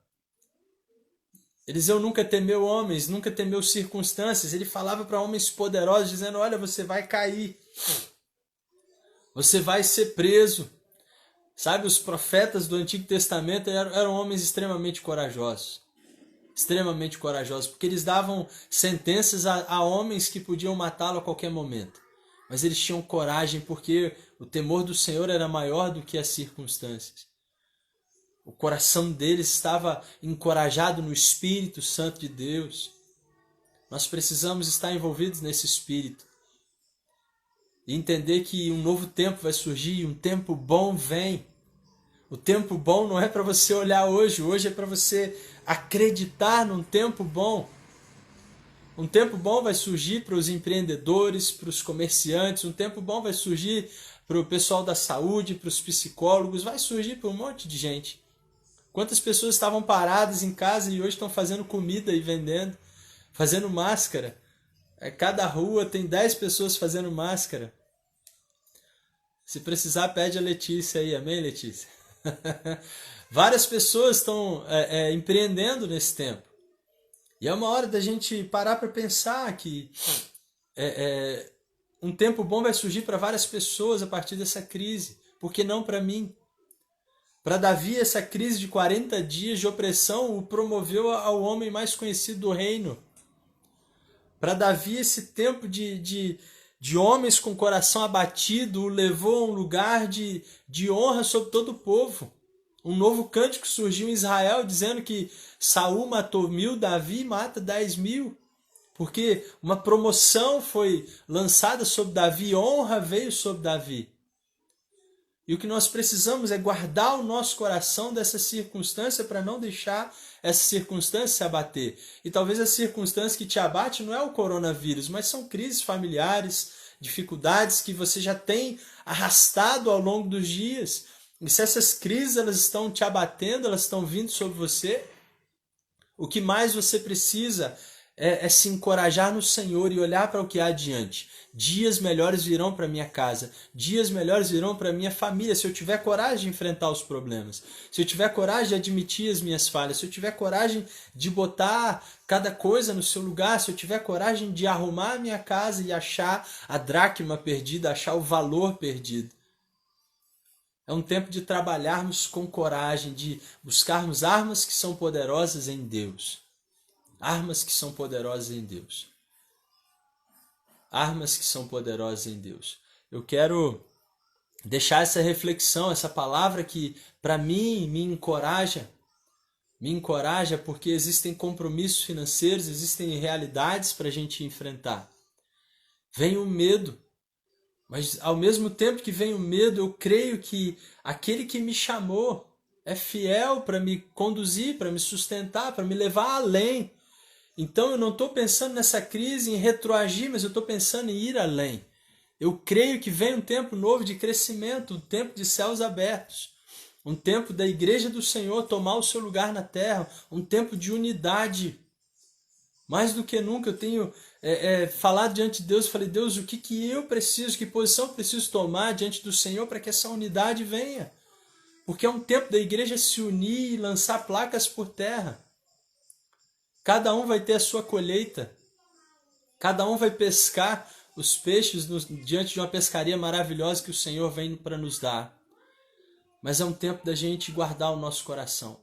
Eliseu nunca temeu homens, nunca temeu circunstâncias. Ele falava para homens poderosos, dizendo: olha, você vai cair, você vai ser preso. Sabe, os profetas do Antigo Testamento eram homens extremamente corajosos. Extremamente corajosos, porque eles davam sentenças a homens que podiam matá-lo a qualquer momento. Mas eles tinham coragem, porque o temor do Senhor era maior do que as circunstâncias. O coração deles estava encorajado no Espírito Santo de Deus. Nós precisamos estar envolvidos nesse Espírito e entender que um novo tempo vai surgir, um tempo bom vem. O tempo bom não é para você olhar hoje é para você acreditar num tempo bom. Um tempo bom vai surgir para os empreendedores, para os comerciantes, um tempo bom vai surgir para o pessoal da saúde, para os psicólogos, vai surgir para um monte de gente. Quantas pessoas estavam paradas em casa e hoje estão fazendo comida e vendendo, fazendo máscara. Cada rua tem 10 pessoas fazendo máscara. Se precisar, pede a Letícia aí, amém, Letícia? Várias pessoas estão empreendendo nesse tempo. E é uma hora da gente parar para pensar que um tempo bom vai surgir para várias pessoas a partir dessa crise. Por que não para mim? Para Davi, essa crise de 40 dias de opressão o promoveu ao homem mais conhecido do reino. Para Davi, esse tempo de homens com o coração abatido o levou a um lugar de honra sobre todo o povo. Um novo cântico surgiu em Israel dizendo que Saul matou 1000, Davi mata 10.000. Porque uma promoção foi lançada sobre Davi, honra veio sobre Davi. E o que nós precisamos é guardar o nosso coração dessa circunstância para não deixar essa circunstância se abater. E talvez a circunstância que te abate não é o coronavírus, mas são crises familiares, dificuldades que você já tem arrastado ao longo dos dias. E se essas crises elas estão te abatendo, elas estão vindo sobre você, o que mais você precisa é se encorajar no Senhor e olhar para o que há adiante. Dias melhores virão para minha casa, dias melhores virão para minha família, se eu tiver coragem de enfrentar os problemas, se eu tiver coragem de admitir as minhas falhas, se eu tiver coragem de botar cada coisa no seu lugar, se eu tiver coragem de arrumar a minha casa e achar a dracma perdida, achar o valor perdido. É um tempo de trabalharmos com coragem, de buscarmos armas que são poderosas em Deus. Armas que são poderosas em Deus. Armas que são poderosas em Deus. Eu quero deixar essa reflexão, essa palavra que para mim me encoraja porque existem compromissos financeiros, existem realidades para a gente enfrentar. Vem o medo, mas ao mesmo tempo que vem o medo, eu creio que aquele que me chamou é fiel para me conduzir, para me sustentar, para me levar além. Então eu não estou pensando nessa crise em retroagir, mas eu estou pensando em ir além. Eu creio que vem um tempo novo de crescimento, um tempo de céus abertos, um tempo da igreja do Senhor tomar o seu lugar na terra, um tempo de unidade. Mais do que nunca eu tenho falado diante de Deus, falei: Deus, o que eu preciso, que posição eu preciso tomar diante do Senhor para que essa unidade venha? Porque é um tempo da igreja se unir e lançar placas por terra. Cada um vai ter a sua colheita. Cada um vai pescar os peixes diante de uma pescaria maravilhosa que o Senhor vem para nos dar. Mas é um tempo da gente guardar o nosso coração.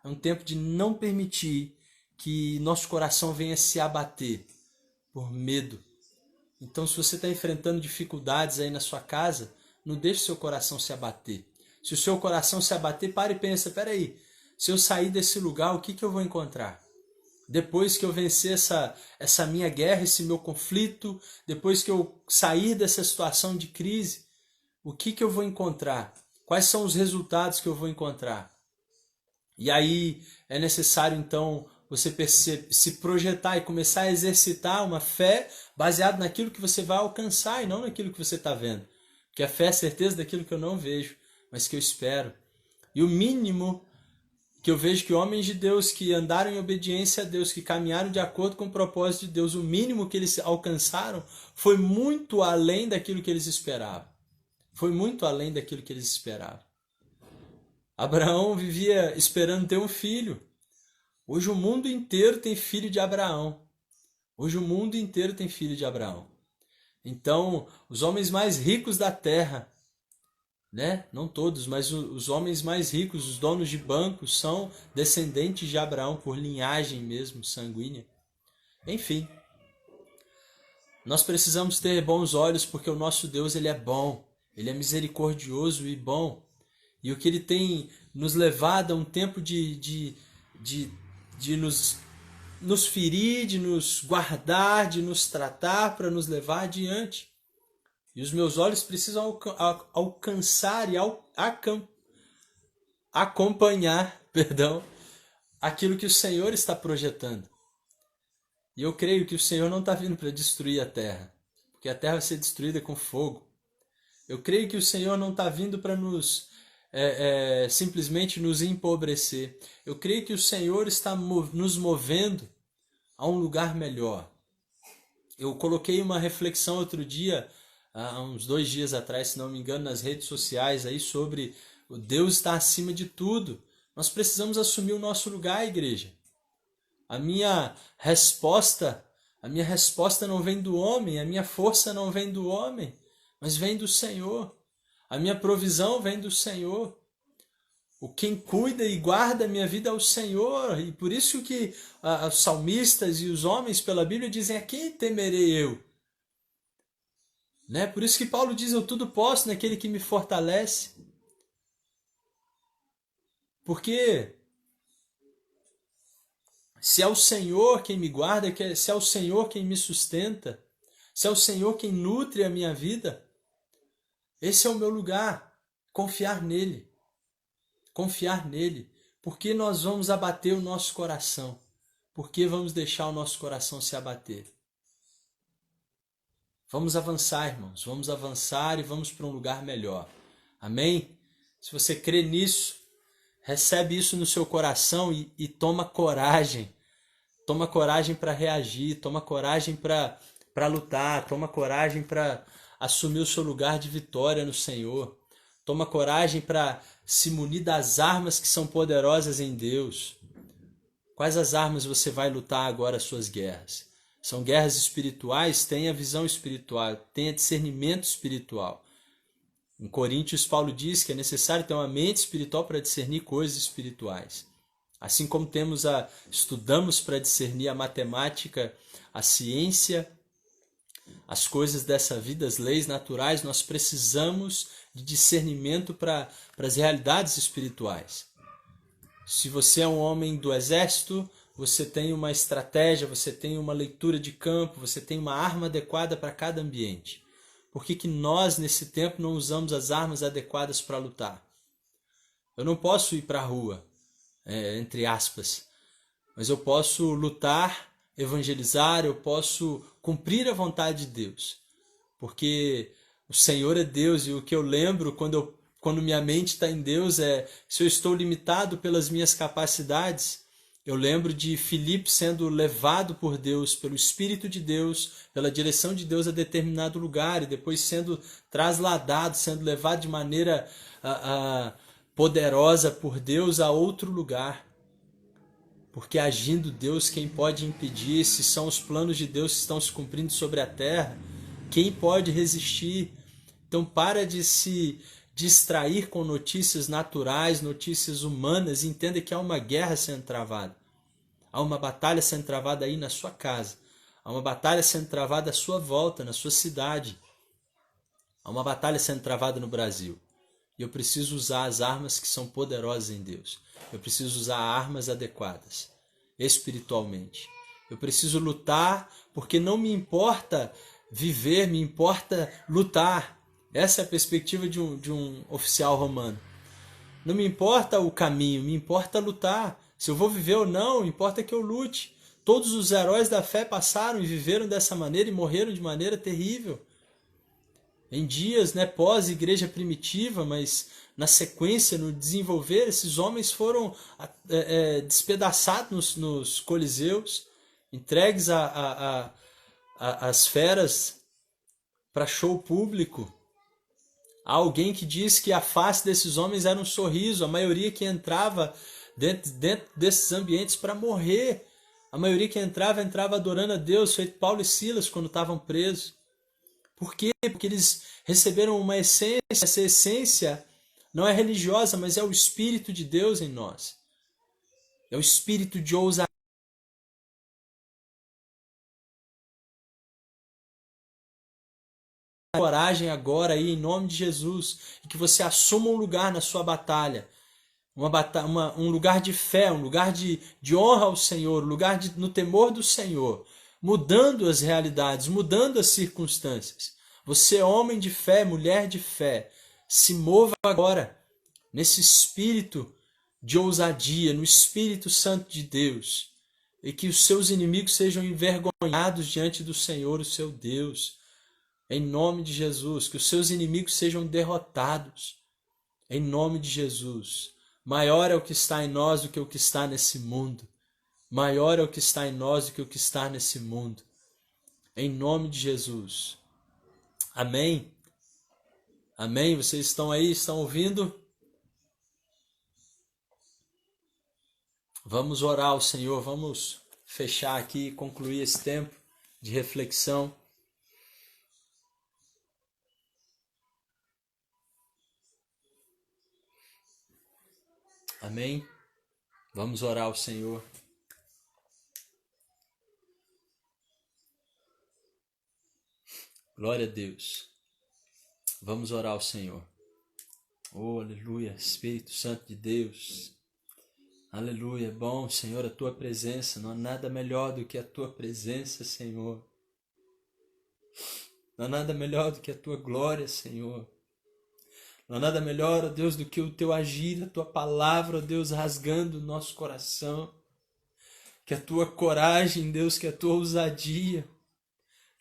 É um tempo de não permitir que nosso coração venha se abater por medo. Então, se você está enfrentando dificuldades aí na sua casa, não deixe seu coração se abater. Se o seu coração se abater, pare e pensa, peraí, se eu sair desse lugar, o que eu vou encontrar? Depois que eu vencer essa minha guerra, esse meu conflito, depois que eu sair dessa situação de crise, o que eu vou encontrar? Quais são os resultados que eu vou encontrar? E aí é necessário, então, você se projetar e começar a exercitar uma fé baseada naquilo que você vai alcançar e não naquilo que você está vendo. Porque a fé é a certeza daquilo que eu não vejo, mas que eu espero. E o mínimo que eu vejo que homens de Deus que andaram em obediência a Deus, que caminharam de acordo com o propósito de Deus, o mínimo que eles alcançaram foi muito além daquilo que eles esperavam. Foi muito além daquilo que eles esperavam. Abraão vivia esperando ter um filho. Hoje o mundo inteiro tem filho de Abraão. Hoje o mundo inteiro tem filho de Abraão. Então, os homens mais ricos da terra, né? Não todos, mas os homens mais ricos, os donos de bancos, são descendentes de Abraão por linhagem mesmo, sanguínea. Enfim, nós precisamos ter bons olhos porque o nosso Deus ele é bom, ele é misericordioso e bom. E o que ele tem nos levado a um tempo de nos ferir, de nos guardar, de nos tratar para nos levar adiante. E os meus olhos precisam alcançar e acompanhar, aquilo que o Senhor está projetando. E eu creio que o Senhor não está vindo para destruir a terra, porque a terra vai ser destruída com fogo. Eu creio que o Senhor não está vindo para simplesmente nos empobrecer. Eu creio que o Senhor está nos movendo a um lugar melhor. Eu coloquei uma reflexão outro dia, há uns 2 dias atrás, se não me engano, nas redes sociais, aí, sobre o Deus estar acima de tudo. Nós precisamos assumir o nosso lugar, igreja. A minha resposta não vem do homem, a minha força não vem do homem, mas vem do Senhor. A minha provisão vem do Senhor. Quem cuida e guarda a minha vida é o Senhor. E por isso que os salmistas e os homens pela Bíblia dizem, a quem temerei eu? Né? Por isso que Paulo diz, eu tudo posso naquele que me fortalece. Porque se é o Senhor quem me guarda, se é o Senhor quem me sustenta, se é o Senhor quem nutre a minha vida, esse é o meu lugar, confiar nele. Confiar nele. Porque nós vamos abater o nosso coração? Porque vamos deixar o nosso coração se abater? Vamos avançar, irmãos. Vamos avançar e vamos para um lugar melhor. Amém? Se você crê nisso, recebe isso no seu coração e toma coragem. Toma coragem para reagir, toma coragem para lutar, toma coragem para assumir o seu lugar de vitória no Senhor. Toma coragem para se munir das armas que são poderosas em Deus. Quais as armas você vai lutar agora as suas guerras? São guerras espirituais? Tenha visão espiritual, tenha discernimento espiritual. Em Coríntios, Paulo diz que é necessário ter uma mente espiritual para discernir coisas espirituais. Assim como estudamos para discernir a matemática, a ciência, as coisas dessa vida, as leis naturais, nós precisamos de discernimento para as realidades espirituais. Se você é um homem do exército, você tem uma estratégia, você tem uma leitura de campo, você tem uma arma adequada para cada ambiente. Por que nós, nesse tempo, não usamos as armas adequadas para lutar? Eu não posso ir para a rua, entre aspas, mas eu posso lutar, evangelizar, eu posso cumprir a vontade de Deus. Porque o Senhor é Deus e o que eu lembro quando minha mente está em Deus se eu estou limitado pelas minhas capacidades, eu lembro de Filipe sendo levado por Deus, pelo Espírito de Deus, pela direção de Deus a determinado lugar e depois sendo trasladado, sendo levado de maneira poderosa por Deus a outro lugar. Porque agindo Deus, quem pode impedir? Se são os planos de Deus que estão se cumprindo sobre a terra, quem pode resistir? Então para de se distrair com notícias naturais, notícias humanas, e entenda que há uma guerra sendo travada. Há uma batalha sendo travada aí na sua casa. Há uma batalha sendo travada à sua volta, na sua cidade. Há uma batalha sendo travada no Brasil. E eu preciso usar as armas que são poderosas em Deus. Eu preciso usar armas adequadas, espiritualmente. Eu preciso lutar, porque não me importa viver, me importa lutar. Essa é a perspectiva de um oficial romano. Não me importa o caminho, me importa lutar. Se eu vou viver ou não, importa que eu lute. Todos os heróis da fé passaram e viveram dessa maneira e morreram de maneira terrível. Em dias, pós-igreja primitiva, mas na sequência, no desenvolver, esses homens foram despedaçados nos coliseus, entregues às feras para show público. Há alguém que diz que a face desses homens era um sorriso, a maioria que entrava dentro desses ambientes para morrer. A maioria que entrava adorando a Deus, feito Paulo e Silas quando estavam presos. Por quê? Porque eles receberam uma essência. Essa essência não é religiosa, mas é o Espírito de Deus em nós. É o espírito de ousadia. Coragem agora aí, em nome de Jesus, e que você assuma um lugar na sua batalha. Um lugar de fé, um lugar de honra ao Senhor, um lugar no temor do Senhor, mudando as realidades, mudando as circunstâncias. Você, homem de fé, mulher de fé, se mova agora nesse espírito de ousadia, no Espírito Santo de Deus, e que os seus inimigos sejam envergonhados diante do Senhor, o seu Deus. Em nome de Jesus, que os seus inimigos sejam derrotados. Em nome de Jesus. Maior é o que está em nós do que o que está nesse mundo. Maior é o que está em nós do que o que está nesse mundo. Em nome de Jesus. Amém? Amém? Vocês estão aí? Estão ouvindo? Vamos orar ao Senhor. Vamos fechar aqui e concluir esse tempo de reflexão. Amém? Vamos orar ao Senhor. Glória a Deus. Vamos orar ao Senhor. Oh, aleluia, Espírito Santo de Deus. Aleluia, é bom, Senhor, a Tua presença. Não há nada melhor do que a Tua presença, Senhor. Não há nada melhor do que a Tua glória, Senhor. Não há nada melhor, ó Deus, do que o Teu agir, a Tua palavra, ó Deus, rasgando o nosso coração. Que a Tua coragem, Deus, que a Tua ousadia,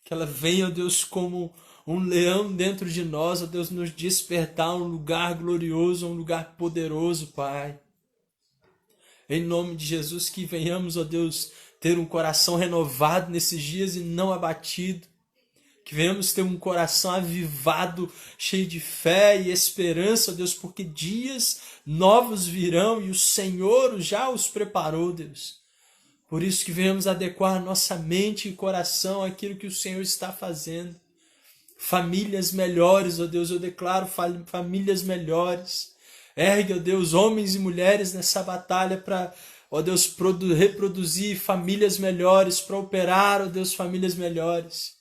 que ela venha, ó Deus, como um leão dentro de nós, ó Deus, nos despertar a um lugar glorioso, a um lugar poderoso, Pai. Em nome de Jesus, que venhamos, ó Deus, ter um coração renovado nesses dias e não abatido. Que venhamos ter um coração avivado, cheio de fé e esperança, ó Deus, porque dias novos virão e o Senhor já os preparou, Deus. Por isso que venhamos adequar nossa mente e coração àquilo que o Senhor está fazendo. Famílias melhores, ó Deus, eu declaro famílias melhores. Ergue, ó Deus, homens e mulheres nessa batalha para, ó Deus, reproduzir famílias melhores, para operar, ó Deus, famílias melhores.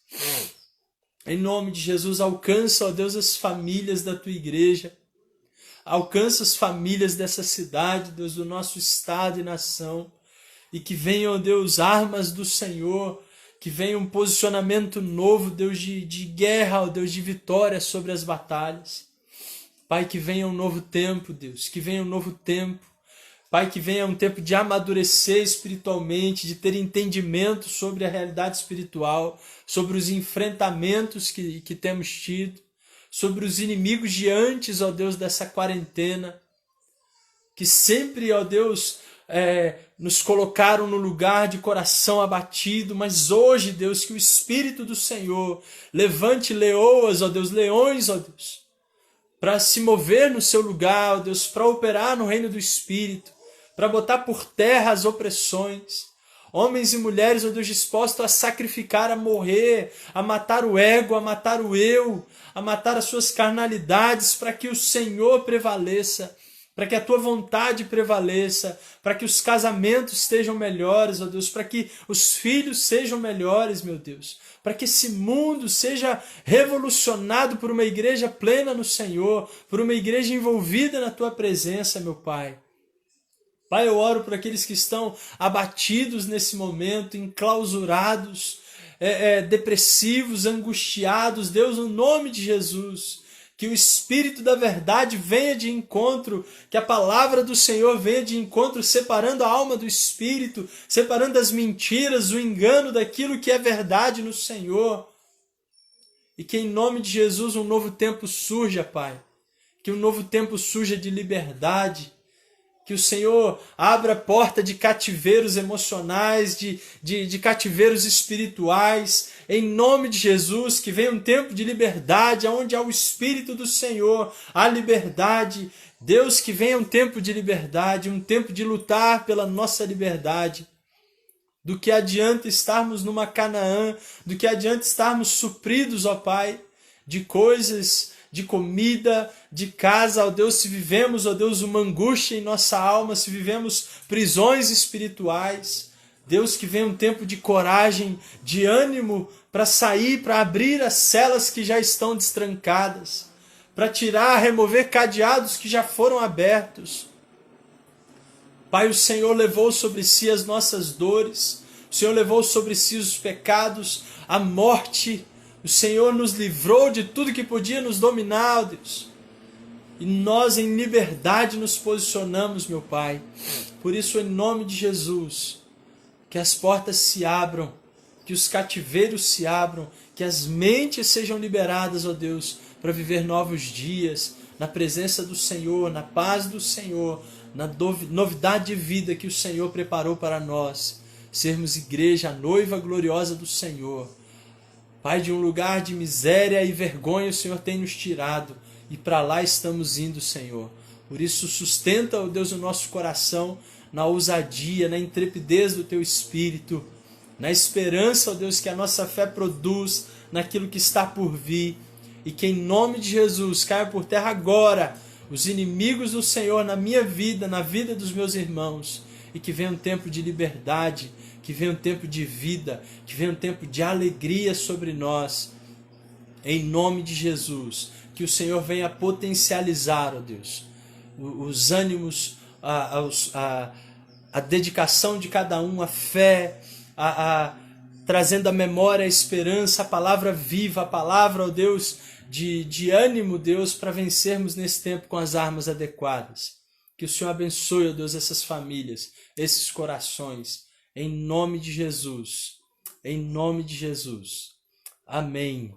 Em nome de Jesus, alcança, ó Deus, as famílias da Tua igreja. Alcança as famílias dessa cidade, Deus, do nosso estado e nação. E que venham, ó Deus, armas do Senhor, que venha um posicionamento novo, Deus, de guerra, ó Deus, de vitória sobre as batalhas. Pai, que venha um novo tempo, Deus, que venha um novo tempo. Pai, que venha um tempo de amadurecer espiritualmente, de ter entendimento sobre a realidade espiritual, sobre os enfrentamentos que temos tido, sobre os inimigos de antes, ó Deus, dessa quarentena, que sempre, ó Deus, nos colocaram no lugar de coração abatido, mas hoje, Deus, que o Espírito do Senhor levante leoas, ó Deus, leões, ó Deus, para se mover no seu lugar, ó Deus, para operar no reino do Espírito, para botar por terra as opressões. Homens e mulheres, ó Deus, dispostos a sacrificar, a morrer, a matar o ego, a matar o eu, a matar as suas carnalidades, para que o Senhor prevaleça, para que a tua vontade prevaleça, para que os casamentos estejam melhores, ó Deus, para que os filhos sejam melhores, meu Deus, para que esse mundo seja revolucionado por uma igreja plena no Senhor, por uma igreja envolvida na tua presença, meu Pai. Pai, eu oro por aqueles que estão abatidos nesse momento, enclausurados, depressivos, angustiados. Deus, no nome de Jesus, que o Espírito da verdade venha de encontro, que a palavra do Senhor venha de encontro, separando a alma do Espírito, separando as mentiras, o engano daquilo que é verdade no Senhor. E que em nome de Jesus um novo tempo surja, Pai. Que um novo tempo surja de liberdade. Que o Senhor abra a porta de cativeiros emocionais, de cativeiros espirituais. Em nome de Jesus, que venha um tempo de liberdade, onde há o Espírito do Senhor, há liberdade. Deus, que venha um tempo de liberdade, um tempo de lutar pela nossa liberdade. Do que adianta estarmos numa Canaã, do que adianta estarmos supridos, ó Pai, de coisas, de comida, de casa, ó Deus, se vivemos, ó Deus, uma angústia em nossa alma, se vivemos prisões espirituais. Deus, que venha um tempo de coragem, de ânimo, para sair, para abrir as celas que já estão destrancadas, para tirar, remover cadeados que já foram abertos. Pai, o Senhor levou sobre si as nossas dores, o Senhor levou sobre si os pecados, a morte. O Senhor nos livrou de tudo que podia nos dominar, ó Deus. E nós em liberdade nos posicionamos, meu Pai. Por isso, em nome de Jesus, que as portas se abram, que os cativeiros se abram, que as mentes sejam liberadas, ó Deus, para viver novos dias, na presença do Senhor, na paz do Senhor, na novidade de vida que o Senhor preparou para nós. Sermos igreja, a noiva gloriosa do Senhor. Pai, de um lugar de miséria e vergonha o Senhor tem nos tirado, e para lá estamos indo, Senhor. Por isso sustenta, ó Deus, o nosso coração na ousadia, na intrepidez do Teu Espírito, na esperança, ó Deus, que a nossa fé produz naquilo que está por vir, e que em nome de Jesus caia por terra agora os inimigos do Senhor na minha vida, na vida dos meus irmãos, e que venha um tempo de liberdade, que venha um tempo de vida, que venha um tempo de alegria sobre nós, em nome de Jesus. Que o Senhor venha potencializar, ó Deus, os ânimos, a dedicação de cada um, a fé, trazendo à memória a esperança, a palavra viva, a palavra, ó Deus, de ânimo, Deus, para vencermos nesse tempo com as armas adequadas. Que o Senhor abençoe, ó Deus, essas famílias, esses corações, em nome de Jesus. Em nome de Jesus. Amém.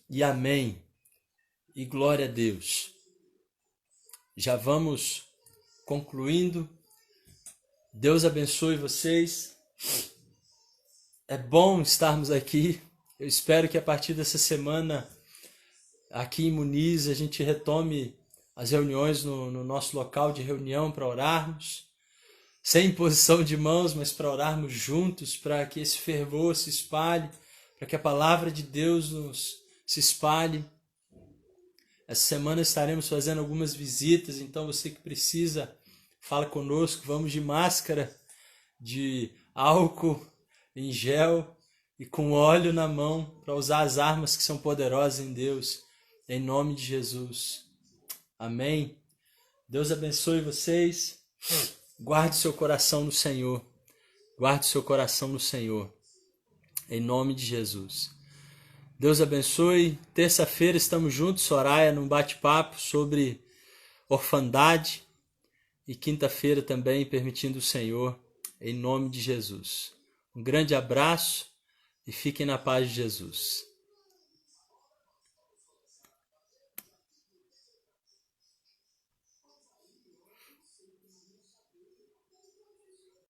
E amém. E glória a Deus. Já vamos concluindo. Deus abençoe vocês. É bom estarmos aqui. Eu espero que a partir dessa semana, aqui em Muniz, a gente retome as reuniões no nosso local de reunião para orarmos. Sem imposição de mãos, mas para orarmos juntos, para que esse fervor se espalhe, para que a palavra de Deus se espalhe. Essa semana estaremos fazendo algumas visitas, então você que precisa, fala conosco. Vamos de máscara, de álcool em gel e com óleo na mão, para usar as armas que são poderosas em Deus, em nome de Jesus. Amém. Deus abençoe vocês. Guarde seu coração no Senhor. Guarde seu coração no Senhor. Em nome de Jesus. Deus abençoe. Terça-feira estamos juntos, Soraya, num bate-papo sobre orfandade. E quinta-feira também, permitindo o Senhor, em nome de Jesus. Um grande abraço e fiquem na paz de Jesus.